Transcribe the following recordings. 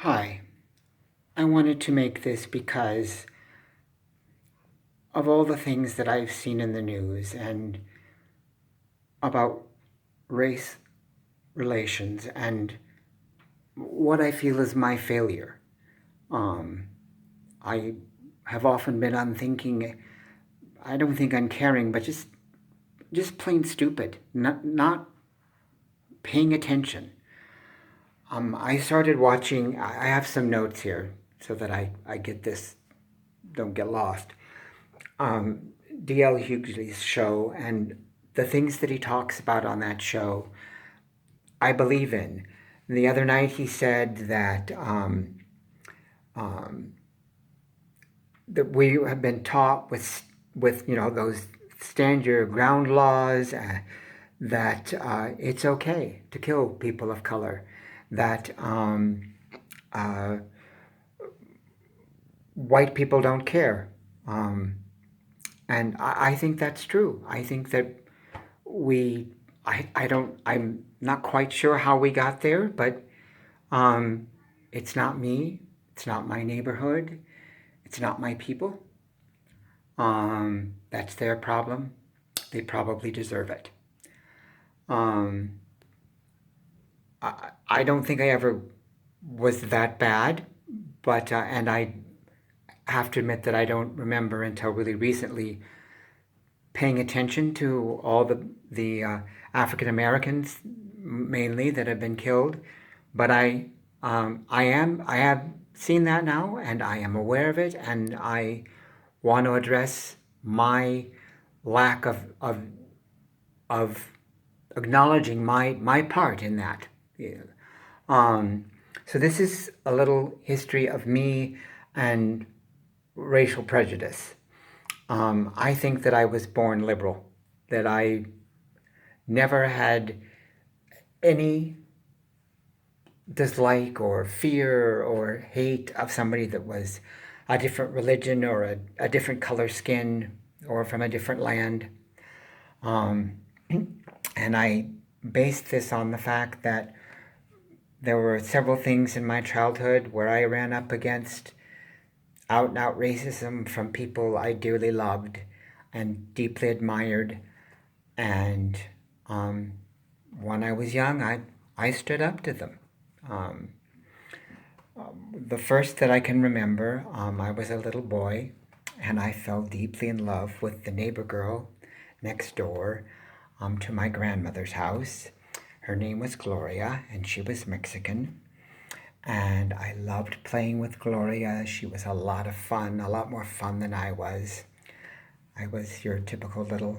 Hi, I wanted to make this because of all the things that I've seen in the news and about race relations and what I feel is my failure. Um, I have often been unthinking, I don't think uncaring, but just plain stupid, not paying attention. I started watching, I have some notes here so that I get this, don't get lost. um, D.L. Hughley's show and the things that he talks about on that show, I believe in. The other night he said um, that we have been taught with those stand your ground laws, that it's okay to kill people of color, that uh, white people don't care. Um, and I think that's true. I think that we I'm not quite sure how we got there, but um, it's not me, it's not my neighborhood, it's not my people. That's their problem. They probably deserve it. um, I, I don't think I ever was that bad, but and I have to admit that I don't remember until really recently paying attention to all the African Americans mainly that have been killed. But I have seen that now, and I am aware of it, and I want to address my lack of acknowledging my part in that. Yeah. Um, so this is a little history of me and racial prejudice. I think that I was born liberal, that I never had any dislike or fear or hate of somebody that was a different religion or a different color skin or from a different land. Um, and I based this on the fact that there were several things in my childhood where I ran up against out and out racism from people I dearly loved and deeply admired. And um, when I was young, I stood up to them. Um, the first that I can remember, I was a little boy and I fell deeply in love with the neighbor girl next door to my grandmother's house. Her name was Gloria and she was Mexican. And I loved playing with Gloria. She was a lot of fun, a lot more fun than I was. I was your typical little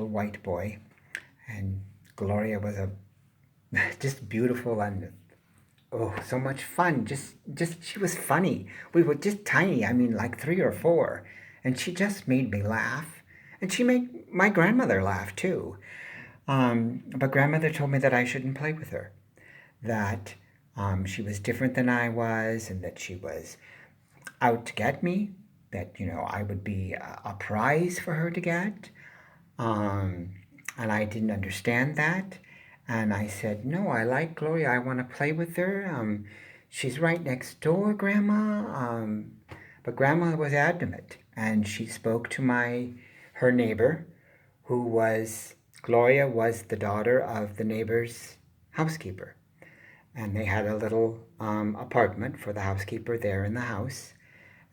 white boy, and Gloria was a just beautiful and oh, so much fun. Just she was funny. We were just tiny. I mean, like 3 or 4, and she just made me laugh, and she made my grandmother laugh too. But grandmother told me that I shouldn't play with her, that she was different than I was, and that she was out to get me, that, I would be a prize for her to get. Um, and I didn't understand that. And I said, no, I like Gloria. I want to play with her. She's right next door, Grandma. But Grandma was adamant, and she spoke to her neighbor, who was Gloria was the daughter of the neighbor's housekeeper, and they had a little apartment for the housekeeper there in the house.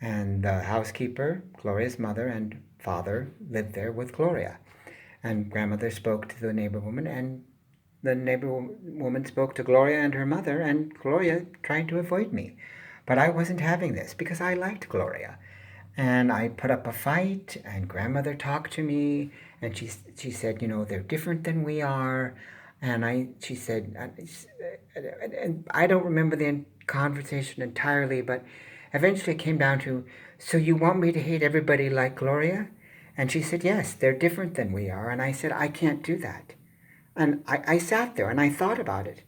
And the housekeeper, Gloria's mother and father, lived there with Gloria. And grandmother spoke to the neighbor woman, and the neighbor woman spoke to Gloria and her mother, and Gloria tried to avoid me. But I wasn't having this because I liked Gloria. And I put up a fight, and grandmother talked to me, and she said, they're different than we are. And she said, and I don't remember the conversation entirely, but eventually it came down to, so you want me to hate everybody like Gloria? And she said, yes, they're different than we are. And I said, I can't do that. And I sat there and I thought about it.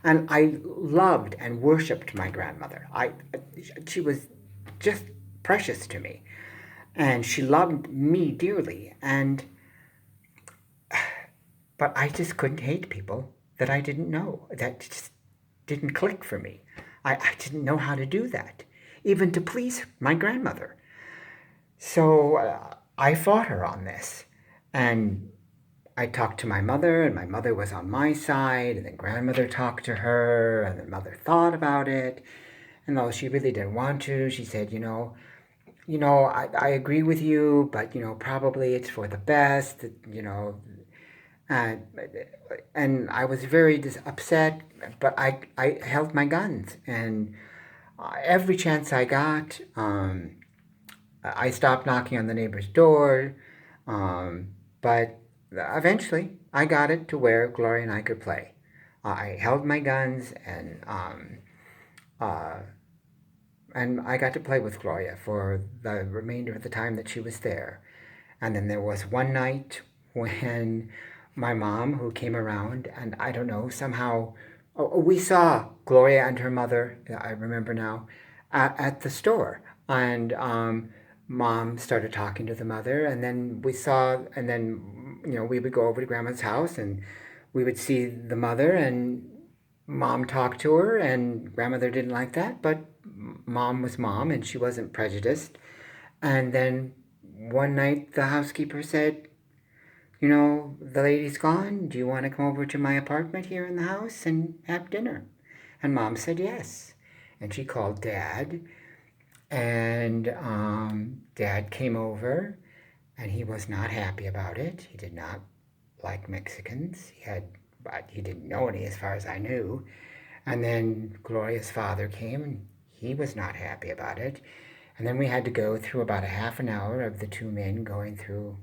And I loved and worshipped my grandmother. She was just precious to me. And she loved me dearly. But I just couldn't hate people that I didn't know. That just didn't click for me. I didn't know how to do that, even to please my grandmother. So I fought her on this. And I talked to my mother, and my mother was on my side, and then grandmother talked to her, and then mother thought about it. And though she really didn't want to, she said, I agree with you, but, probably it's for the best, and, and I was very upset, but I held my guns. And every chance I got, I stopped knocking on the neighbor's door, but eventually I got it to where Gloria and I could play. I held my guns, uh, and I got to play with Gloria for the remainder of the time that she was there. And then there was one night when my mom, who came around, and I don't know, somehow we saw Gloria and her mother, I remember now, at the store. And mom started talking to the mother, and then we would go over to grandma's house, and we would see the mother, and mom talked to her, and grandmother didn't like that, but mom was mom, and she wasn't prejudiced. And then one night the housekeeper said, the lady's gone. Do you want to come over to my apartment here in the house and have dinner? And mom said yes. And she called dad, and dad came over, and he was not happy about it. He did not like Mexicans. But he didn't know any as far as I knew. And then Gloria's father came, and he was not happy about it. And then we had to go through about a half an hour of the two men going through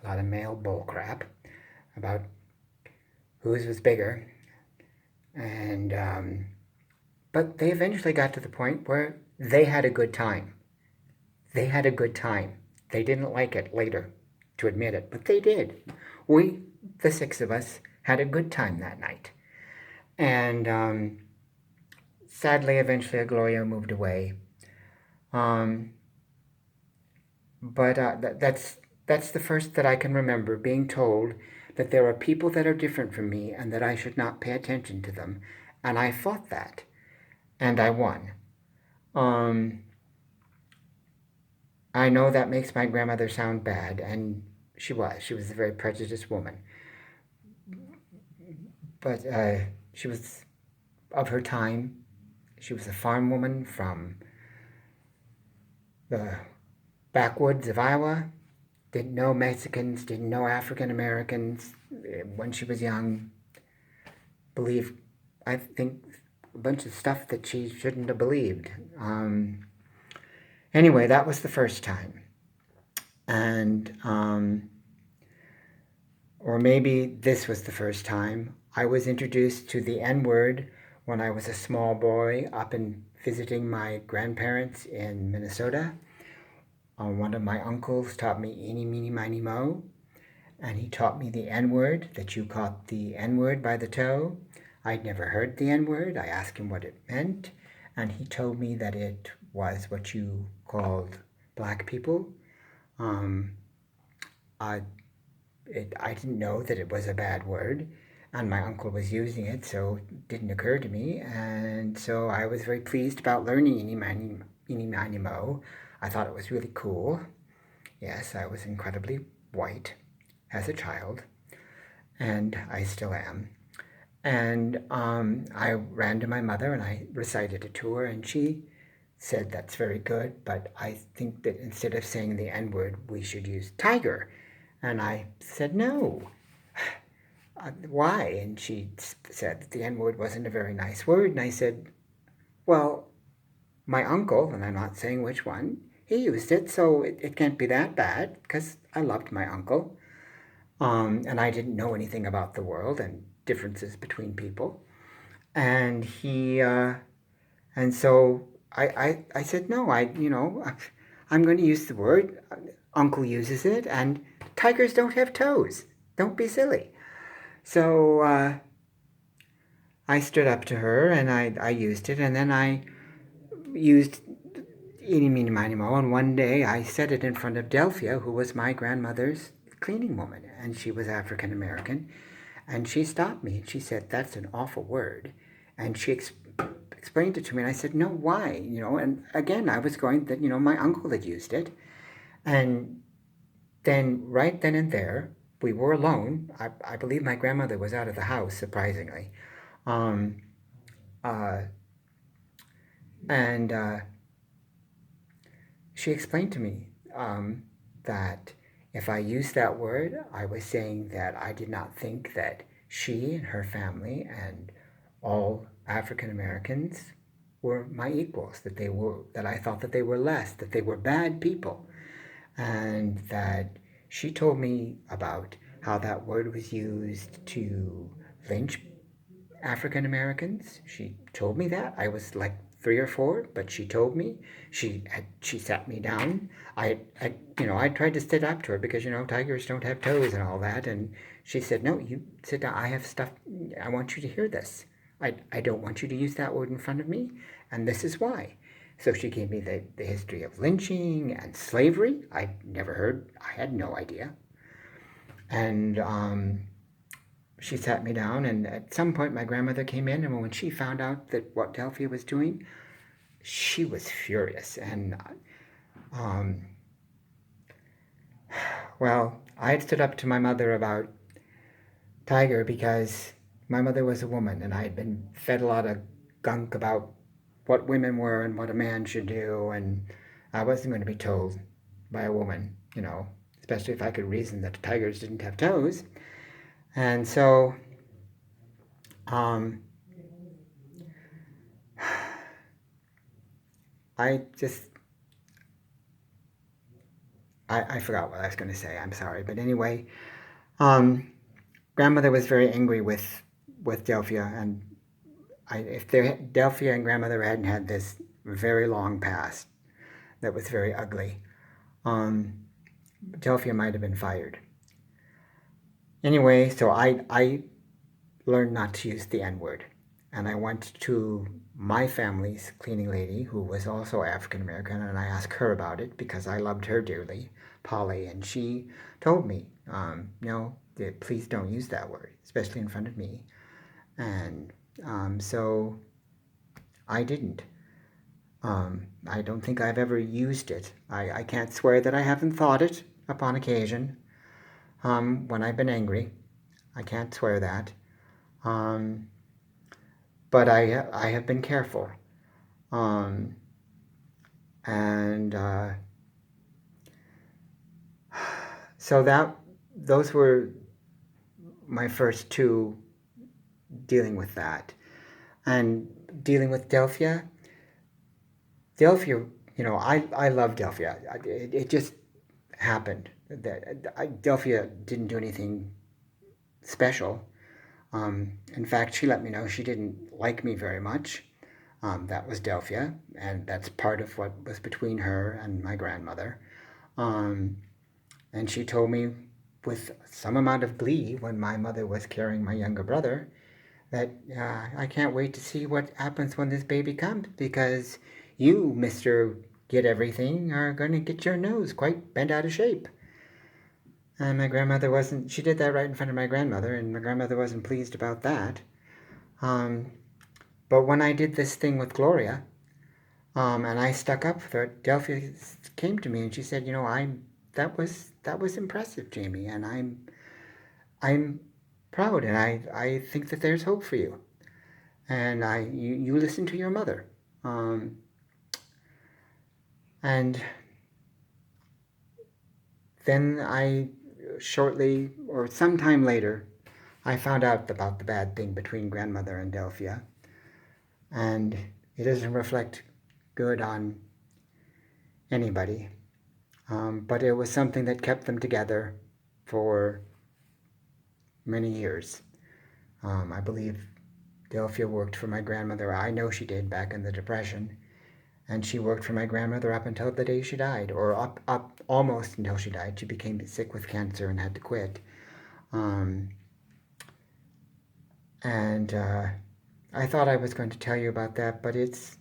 a lot of male bull crap about whose was bigger. And but they eventually got to the point where they had a good time. They had a good time. They didn't like it later to admit it, but they did. We, the six of us, had a good time that night. And sadly, eventually, Gloria moved away. But that's the first that I can remember, being told that there are people that are different from me and that I should not pay attention to them. And I fought that, and I won. I know that makes my grandmother sound bad, and she was a very prejudiced woman. But she was of her time. She was a farm woman from the backwoods of Iowa. Didn't know Mexicans, didn't know African Americans when she was young. I think, a bunch of stuff that she shouldn't have believed. Anyway, that was the first time. And, or maybe this was the first time, I was introduced to the N-word when I was a small boy up in visiting my grandparents in Minnesota. One of my uncles taught me eeny, meeny, miny, mo, and he taught me the N-word, that you caught the N-word by the toe. I'd never heard the N-word. I asked him what it meant, and he told me that it was what you called black people. I didn't know that it was a bad word, and my uncle was using it, so it didn't occur to me, and so I was very pleased about learning eeny, miny, mo. I thought it was really cool. Yes, I was incredibly white as a child, and I still am. And I ran to my mother and I recited it to her, and she said, "That's very good, but I think that instead of saying the N-word, we should use tiger." And I said, "No." Why? And she said that the N-word wasn't a very nice word. And I said, "Well, my uncle," and I'm not saying which one, "he used it, so it can't be that bad," because I loved my uncle. And I didn't know anything about the world and differences between people. And so I said, "No, I'm going to use the word. Uncle uses it, and tigers don't have toes. Don't be silly." So I stood up to her, and I used it, and then I used eeny, meeny, miny, mo, and one day I said it in front of Delphia, who was my grandmother's cleaning woman, and she was African American, and she stopped me, and she said, "That's an awful word," and she explained it to me, and I said, no, why? And again, I was going that, my uncle had used it. And then, right then and there, we were alone. I believe my grandmother was out of the house, surprisingly. Um, uh, and she explained to me that if I used that word, I was saying that I did not think that she and her family and all African Americans were my equals, that I thought that they were less, that they were bad people, and that she told me about how that word was used to lynch African Americans. She told me that. I was like 3 or 4, but she told me. She sat me down. I tried to sit up to her because tigers don't have toes and all that, and she said, "No, you sit down. I have stuff. I want you to hear this. I don't want you to use that word in front of me, and this is why." So she gave me the history of lynching and slavery. I never heard. I had no idea, and she sat me down, and at some point my grandmother came in, and when she found out that what Delphia was doing, she was furious. And um, well, I had stood up to my mother about Tiger because my mother was a woman, and I had been fed a lot of gunk about what women were and what a man should do, and I wasn't going to be told by a woman, especially if I could reason that the tigers didn't have toes. And so um, I just I forgot what I was going to say. I'm sorry, but anyway, grandmother was very angry with Delphia, and if Delphia and grandmother hadn't had this very long past that was very ugly, Delphia might have been fired. Anyway, so I learned not to use the N word, and I went to my family's cleaning lady, who was also African American, and I asked her about it because I loved her dearly, Polly, and she told me, no, please don't use that word, especially in front of me. And so I didn't. I don't think I've ever used it. I can't swear that I haven't thought it upon occasion when I've been angry. I can't swear that. But I have been careful. And so those were my first two dealing with that. And dealing with Delphia, I love Delphia. It just happened that Delphia didn't do anything special. In fact, she let me know she didn't like me very much. That was Delphia, and that's part of what was between her and my grandmother. And she told me with some amount of glee when my mother was carrying my younger brother that I can't wait to see what happens when this baby comes, because you, Mr. Get Everything, are going to get your nose quite bent out of shape. And my grandmother wasn't, she did that right in front of my grandmother, and my grandmother wasn't pleased about that. But when I did this thing with Gloria, and I stuck up for it, Delphia came to me and she said, that was impressive, Jamie, and I'm proud, and I think that there's hope for you. And you listen to your mother. And then shortly or sometime later, I found out about the bad thing between grandmother and Delphia. And it doesn't reflect good on anybody. But it was something that kept them together for many years. I believe Delphia worked for my grandmother. I know she did back in the Depression. And she worked for my grandmother up until the day she died, or up almost until she died. She became sick with cancer and had to quit. And I thought I was going to tell you about that, but it's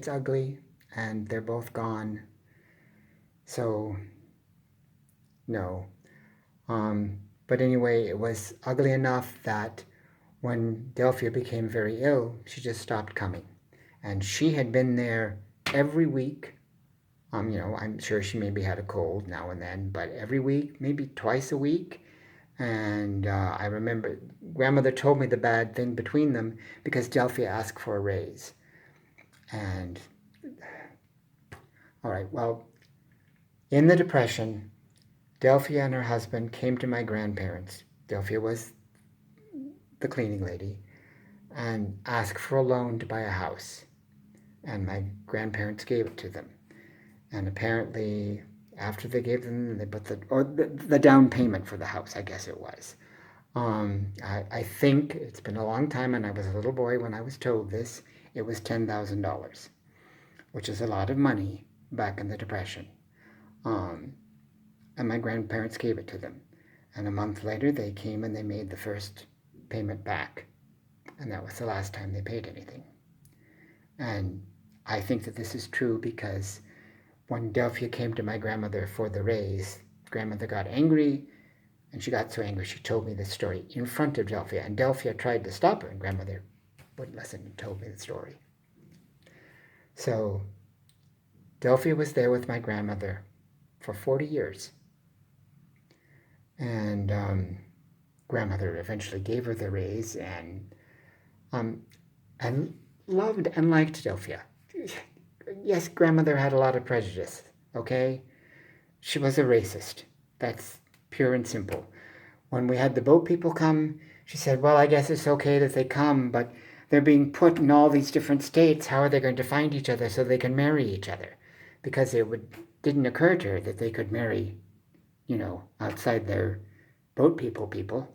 ugly, and they're both gone. So, no. But anyway, it was ugly enough that when Delphia became very ill, she just stopped coming. And she had been there every week. I'm sure she maybe had a cold now and then, but every week, maybe twice a week. And I remember grandmother told me the bad thing between them because Delphia asked for a raise. And all right, well, in the Depression, Delphia and her husband came to my grandparents. Delphia was the cleaning lady, and asked for a loan to buy a house. And my grandparents gave it to them. And apparently, after they gave them, they put the down payment for the house, I guess it was. I think it's been a long time, and I was a little boy when I was told this. It was $10,000, which is a lot of money back in the Depression. And my grandparents gave it to them. And a month later, they came and they made the first payment back. And that was the last time they paid anything. And I think that this is true because when Delphia came to my grandmother for the raise, grandmother got angry, and she got so angry she told me this story in front of Delphia. And Delphia tried to stop her, and grandmother wouldn't listen and told me the story. So Delphia was there with my grandmother for 40 years. And grandmother eventually gave her the raise, and loved and liked Delphia. Yes, grandmother had a lot of prejudice, okay? She was a racist. That's pure and simple. When we had the boat people come, she said, well, I guess it's okay that they come, but they're being put in all these different states. How are they going to find each other so they can marry each other? Because didn't occur to her that they could marry, outside their boat people.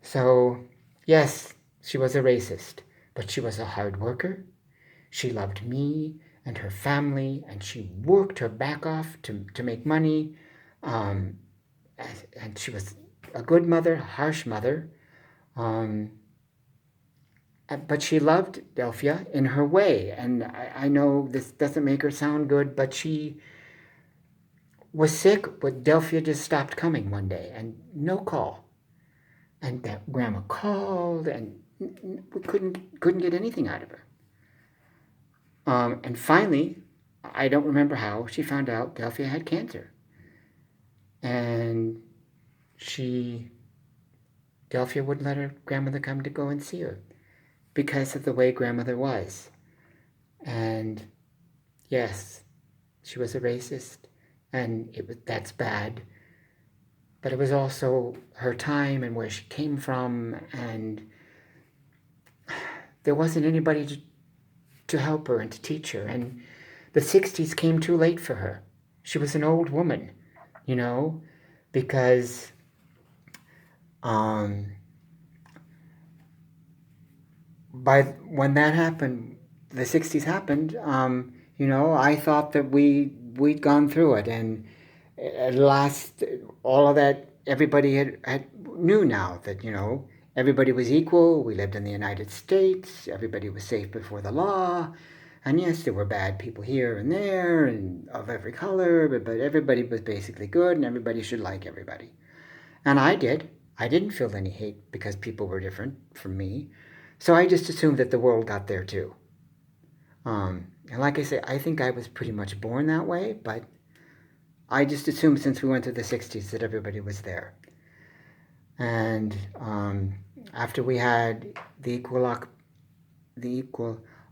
So, yes, she was a racist, but she was a hard worker. She loved me and her family, and she worked her back off to make money. And she was a good mother, harsh mother. But she loved Delphia in her way. And I know this doesn't make her sound good, but she was sick, but Delphia just stopped coming one day, and no call. And that grandma called, and we couldn't get anything out of her. And finally, I don't remember how, she found out Delphia had cancer. And Delphia wouldn't let her grandmother come to go and see her because of the way grandmother was. And yes, she was a racist, and that's bad. But it was also her time and where she came from, and there wasn't anybody to help her and to teach her. And the 60s came too late for her. She was an old woman, because when that happened, the 60s happened, I thought that we'd gone through it, and at last, all of that, everybody had knew now that, everybody was equal. We lived in the United States. Everybody was safe before the law. And yes, there were bad people here and there and of every color, but everybody was basically good, and everybody should like everybody. And I did. I didn't feel any hate because people were different from me. So I just assumed that the world got there too. And like I say, I think I was pretty much born that way, but I just assumed since we went through the 60s that everybody was there. And after we had the Equal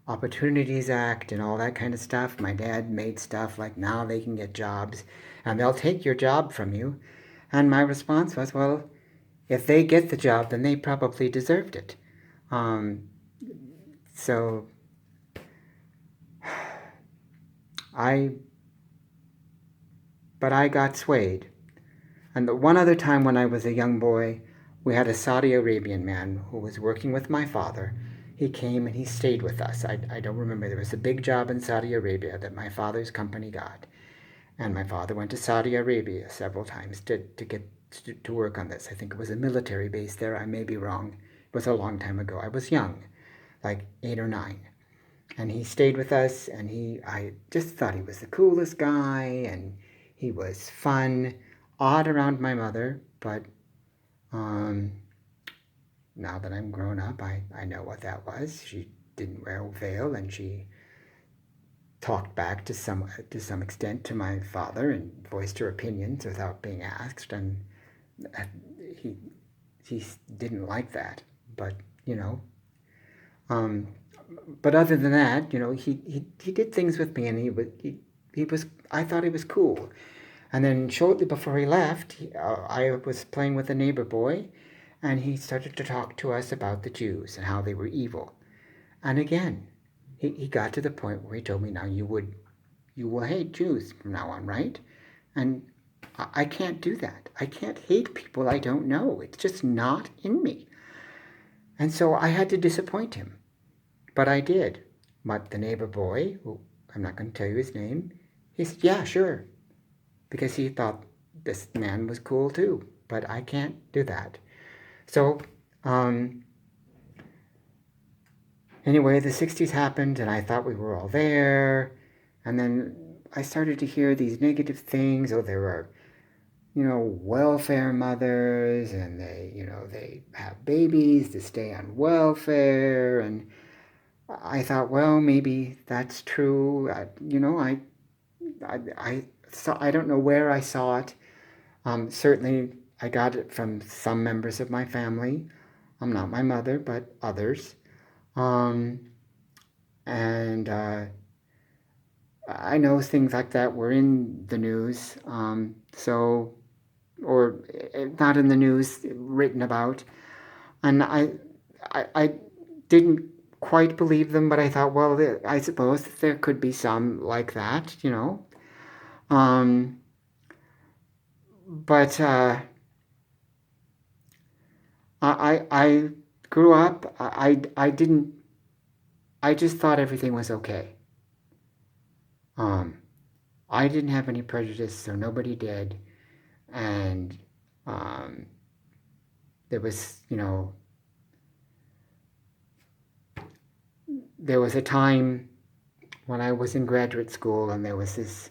Opportunities Act and all that kind of stuff, my dad made stuff like now they can get jobs and they'll take your job from you. And my response was, well, if they get the job, then they probably deserved it. But I got swayed. And the one other time when I was a young boy, we had a Saudi Arabian man who was working with my father. He came and he stayed with us. I don't remember. There was a big job in Saudi Arabia that my father's company got. And my father went to Saudi Arabia several times to work on this. I think it was a military base there. I may be wrong. It was a long time ago. I was young, like 8 or 9. And he stayed with us, and I just thought he was the coolest guy, and he was fun, odd around my mother, but now that I'm grown up, I know what that was. She didn't wear a veil, and she talked back to some extent to my father and voiced her opinions without being asked, and he he didn't like that. But you know, um, but other than that, he did things with me, and he was I thought he was cool. And then shortly before he left, I was playing with a neighbor boy, and he started to talk to us about the Jews and how they were evil. And again, he got to the point where he told me, now you will hate Jews from now on, right? And I can't do that. I can't hate people I don't know. It's just not in me. And so I had to disappoint him. But I did. But the neighbor boy, who I'm not going to tell you his name, he said, yeah, sure. Because he thought this man was cool too. But I can't do that. So, anyway, the 60s happened, and I thought we were all there. And then I started to hear these negative things. Oh, there were, welfare mothers, and they have babies to stay on welfare. And I thought, well, maybe that's true. I don't know where I saw it. Certainly, I got it from some members of my family. Not my mother, but others. Um, and I know things like that were in the news. Or not in the news, written about. And I didn't quite believe them, but I thought, well, I suppose there could be some like that, Um, but I grew up. I didn't. I just thought everything was okay. I didn't have any prejudice, so nobody did, and there was, there was a time when I was in graduate school, and there was this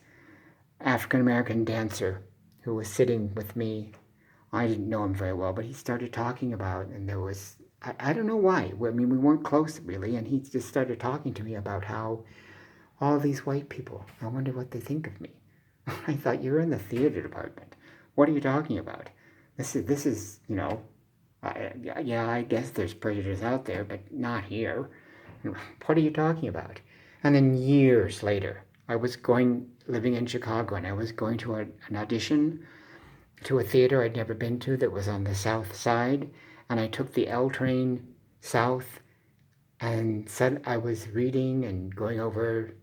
African American dancer who was sitting with me. I didn't know him very well, but he started talking about, and there was, I don't know why. I mean, we weren't close really, and he just started talking to me about how all these white people, I wonder what they think of me. I thought, you're in the theater department. What are you talking about? This is yeah, I guess there's prejudice out there, but not here. What are you talking about? And then years later, I was living in Chicago, and I was going to an audition to a theater I'd never been to that was on the south side, and I took the L train south, and said I was reading and going over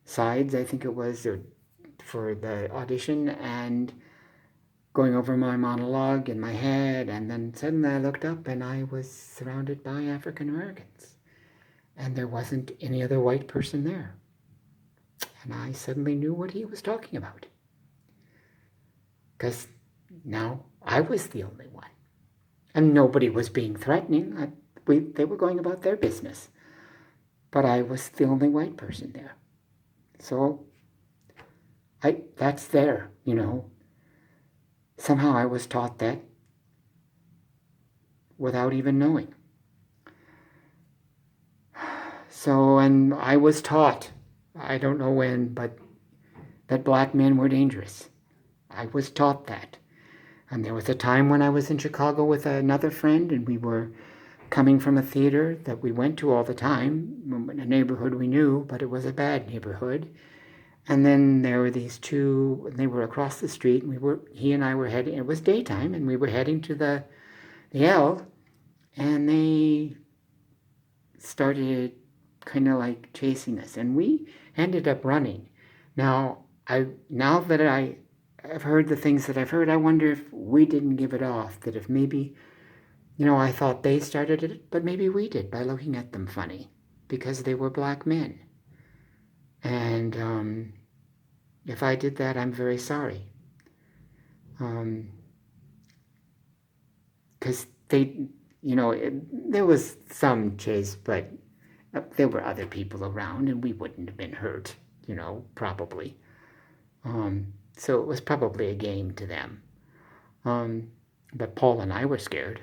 sides, I think it was, for the audition, and going over my monologue in my head, and then suddenly I looked up, and I was surrounded by African Americans, and there wasn't any other white person there. And I suddenly knew what he was talking about. Because now I was the only one. And nobody was being threatening. They were going about their business. But I was the only white person there. So that's there, Somehow I was taught that without even knowing. So, and I was taught, I don't know when, but that black men were dangerous. I was taught that. And there was a time when I was in Chicago with another friend, and we were coming from a theater that we went to all the time, in a neighborhood we knew, but it was a bad neighborhood. And then there were these two, and they were across the street, and he and I were heading, it was daytime, and we were heading to the L, and they started kind of like chasing us, and we ended up running. Now that I've heard the things that I've heard, I wonder if we didn't give it off, that if maybe, I thought they started it, but maybe we did by looking at them funny, because they were black men. And if I did that, I'm very sorry. Because there was some chase, but there were other people around, and we wouldn't have been hurt, probably. So it was probably a game to them. But Paul and I were scared.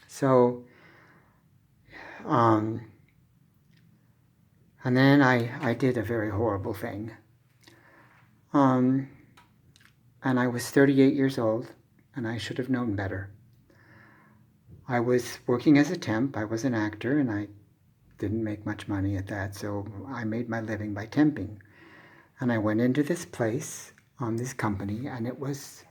So, um, and then I did a very horrible thing. Um, and I was 38 years old, and I should have known better. I was working as a temp. I was an actor, and I didn't make much money at that, so I made my living by temping. And I went into this place, this company, and it was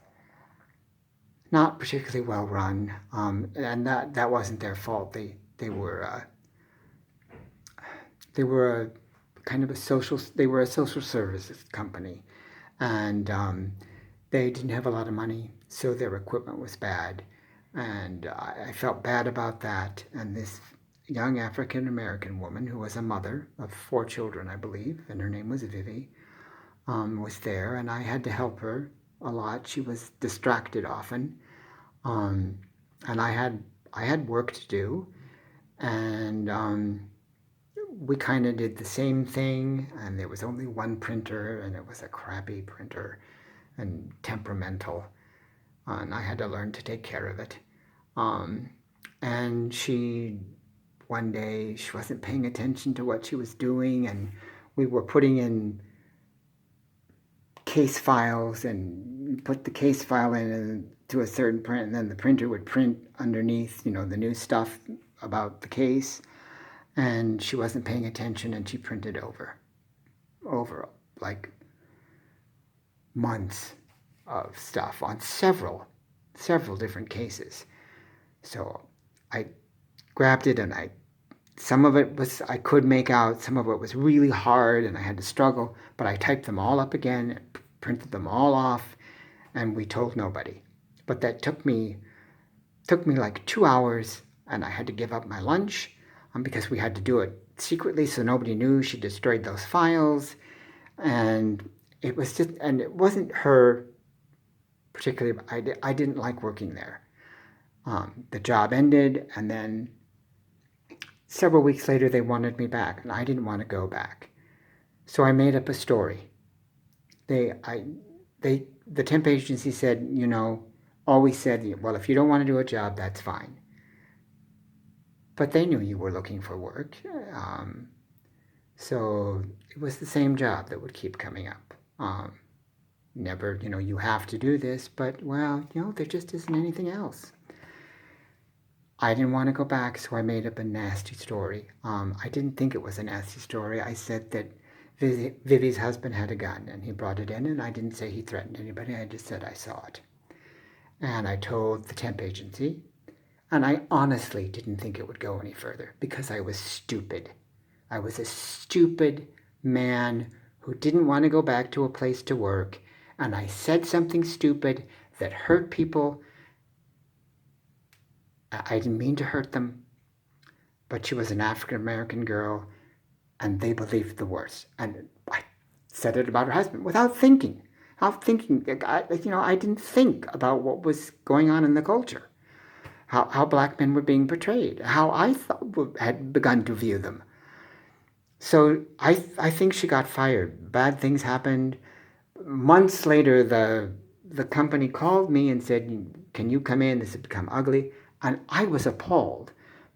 not particularly well run. And that wasn't their fault. They were a kind of a social. They were a social services company, and they didn't have a lot of money, so their equipment was bad, and I felt bad about that. And this young African American woman, who was a mother of 4 children, I believe, and her name was Vivi, was there, and I had to help her a lot. She was distracted often, um, and I had work to do, and we kind of did the same thing. And there was only one printer, and it was a crappy printer and temperamental, and I had to learn to take care of it. Um, and one day, she wasn't paying attention to what she was doing, and we were putting in case files, and you put the case file in to a certain print, and then the printer would print underneath, the new stuff about the case. And she wasn't paying attention, and she printed over like months of stuff on several different cases. So I grabbed it, and some of it was I could make out, some of it was really hard, and I had to struggle, but I typed them all up again, and printed them all off, and we told nobody. But that took me like 2 hours, and I had to give up my lunch, because we had to do it secretly so nobody knew she destroyed those files. And it wasn't her particularly. I didn't like working there. The job ended, and then several weeks later they wanted me back, and I didn't want to go back. So I made up a story. The temp agency said, always said, well, if you don't want to do a job, that's fine. But they knew you were looking for work. So it was the same job that would keep coming up. Never, you have to do this, but, well, there just isn't anything else. I didn't want to go back, so I made up a nasty story. I didn't think it was a nasty story. I said that Vivi's husband had a gun, and he brought it in, and I didn't say he threatened anybody. I just said I saw it. And I told the temp agency, and I honestly didn't think it would go any further because I was stupid. I was a stupid man who didn't want to go back to a place to work, and I said something stupid that hurt people. I didn't mean to hurt them, but she was an African American girl, and they believed the worst. And I said it about her husband without thinking. I didn't think about what was going on in the culture, how black men were being portrayed, how I had begun to view them. So I think she got fired. Bad things happened. Months later, the company called me and said, "Can you come in? This has become ugly." And I was appalled,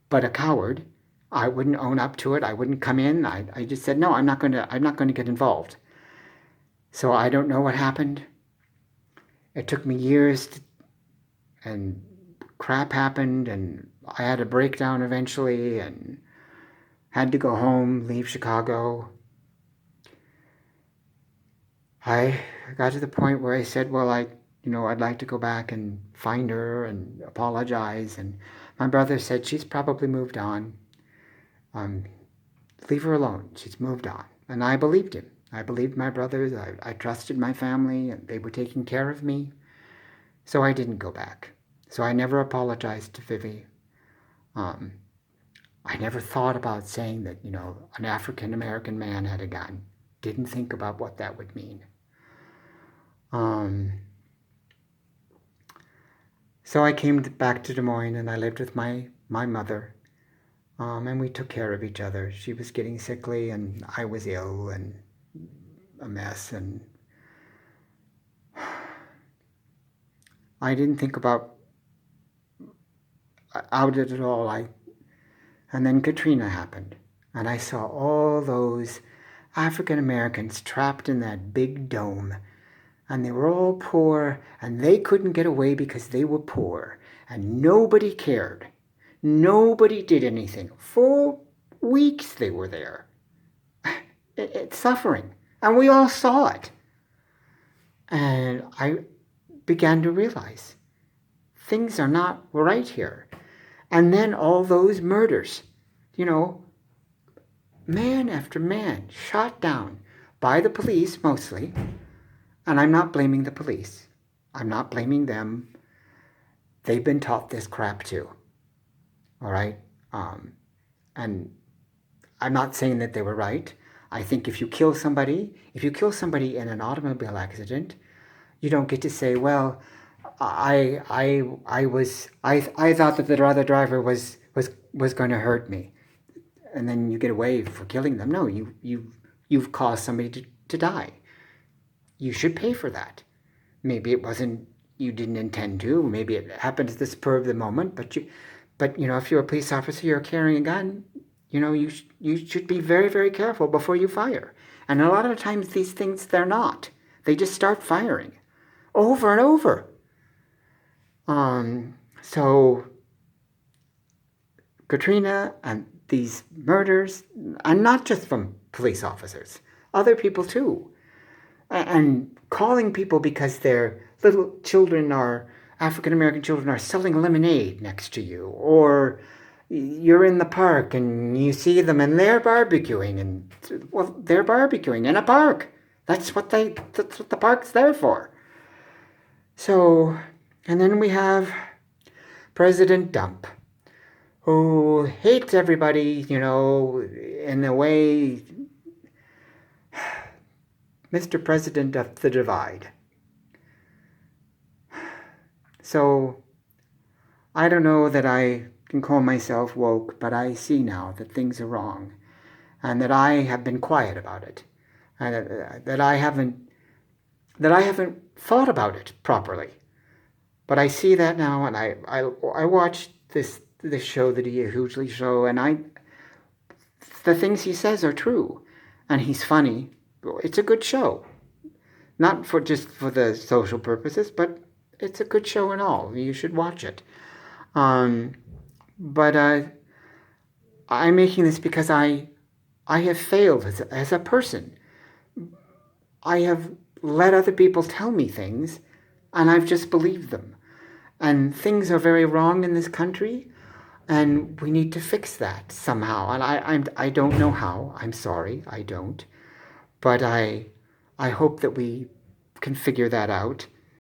but a coward. I wouldn't own up to it. I wouldn't come in. I just said, "No, I'm not going to get involved." So I don't know what happened. It took me years, and crap happened, and I had a breakdown eventually, and had to go home, leave Chicago. I got to the point where I said, well, I'd like to go back and find her and apologize. And my brother said, she's probably moved on. Leave her alone. She's moved on. And I believed him. I believed my brothers. I trusted my family, and they were taking care of me. So I didn't go back. So I never apologized to Vivi. I never thought about saying that, an African American man had a gun. Didn't think about what that would mean. So I came back to Des Moines, and I lived with my mother, and we took care of each other. She was getting sickly, and I was ill and a mess, and I didn't think about out of it all, and then Katrina happened, and I saw all those African Americans trapped in that big dome, and they were all poor, and they couldn't get away because they were poor, and nobody cared. Nobody did anything. For weeks they were there. It's suffering, and we all saw it. And I began to realize things are not right here. And then all those murders, man after man shot down by the police mostly. And I'm not blaming the police. I'm not blaming them. They've been taught this crap too. All right? And I'm not saying that they were right. I think if you kill somebody in an automobile accident, you don't get to say, well, I thought that the other driver was going to hurt me, and then you get away for killing them. No, you've caused somebody to die. You should pay for that. Maybe it wasn't, you didn't intend to. Maybe it happened at the spur of the moment. But if you're a police officer, you're carrying a gun. You should be very, very careful before you fire. And a lot of times these things, they're not. They just start firing over and over. So Katrina and these murders, and not just from police officers, other people too. And calling people because their little children African American children are selling lemonade next to you, or you're in the park and you see them and they're barbecuing, and well, they're barbecuing in a park. That's what the park's there for. So, and then we have President Dump, who hates everybody, in a way, Mr. President of the Divide. So, I don't know that I can call myself woke, but I see now that things are wrong, and that I have been quiet about it, and that I haven't thought about it properly. But I see that now, and I watched this show, the D.A. Hughley show, and the things he says are true, and he's funny. It's a good show, not just for the social purposes, but it's a good show and all. You should watch it. But I'm making this because I have failed as a person. I have let other people tell me things, and I've just believed them. And things are very wrong in this country, and we need to fix that somehow. And I don't know how. I'm sorry, I don't. But I hope that we can figure that out.